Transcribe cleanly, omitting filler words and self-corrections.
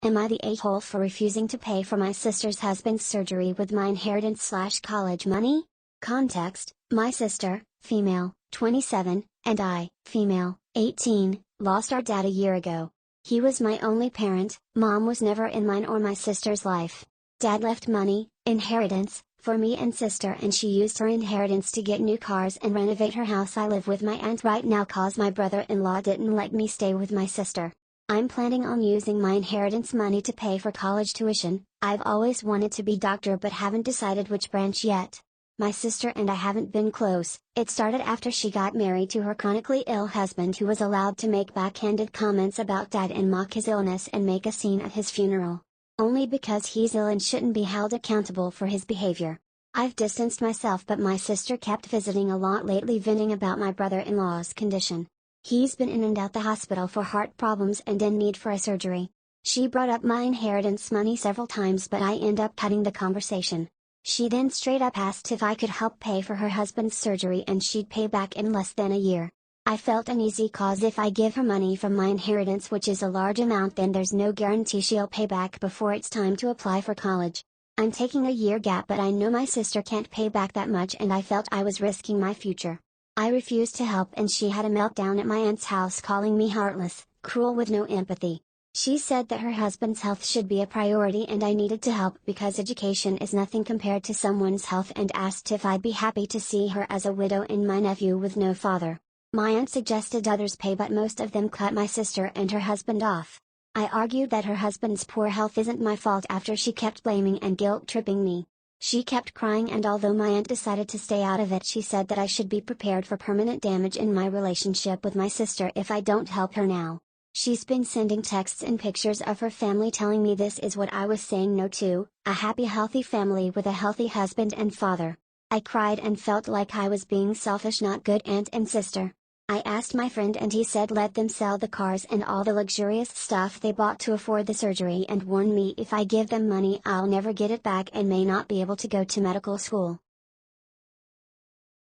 Am I the a-hole for refusing to pay for my sister's husband's surgery with my inheritance/college money? Context: my sister, female, 27, and I, female, 18, lost our dad a year ago. He was my only parent. Mom was never in mine or my sister's life. Dad left money, inheritance, for me and sister, and she used her inheritance to get new cars and renovate her house. I live with my aunt right now cause my brother-in-law didn't let me stay with my sister. I'm planning on using my inheritance money to pay for college tuition. I've always wanted to be doctor but haven't decided which branch yet. My sister and I haven't been close. It started after she got married to her chronically ill husband, who was allowed to make backhanded comments about Dad and mock his illness and make a scene at his funeral. Only because he's ill and shouldn't be held accountable for his behavior. I've distanced myself, but my sister kept visiting a lot lately, venting about my brother-in-law's condition. He's been in and out the hospital for heart problems and in need for a surgery. She brought up my inheritance money several times, but I end up cutting the conversation. She then straight up asked if I could help pay for her husband's surgery and she'd pay back in less than a year. I felt uneasy cause if I give her money from my inheritance, which is a large amount, then there's no guarantee she'll pay back before it's time to apply for college. I'm taking a year gap, but I know my sister can't pay back that much and I felt I was risking my future. I refused to help and she had a meltdown at my aunt's house, calling me heartless, cruel with no empathy. She said that her husband's health should be a priority and I needed to help because education is nothing compared to someone's health, and asked if I'd be happy to see her as a widow and my nephew with no father. My aunt suggested others pay, but most of them cut my sister and her husband off. I argued that her husband's poor health isn't my fault after she kept blaming and guilt-tripping me. She kept crying, and although my aunt decided to stay out of it, she said that I should be prepared for permanent damage in my relationship with my sister if I don't help her now. She's been sending texts and pictures of her family telling me this is what I was saying no to, a happy healthy family with a healthy husband and father. I cried and felt like I was being selfish, not good aunt and sister. I asked my friend and he said let them sell the cars and all the luxurious stuff they bought to afford the surgery, and warned me if I give them money I'll never get it back and may not be able to go to medical school.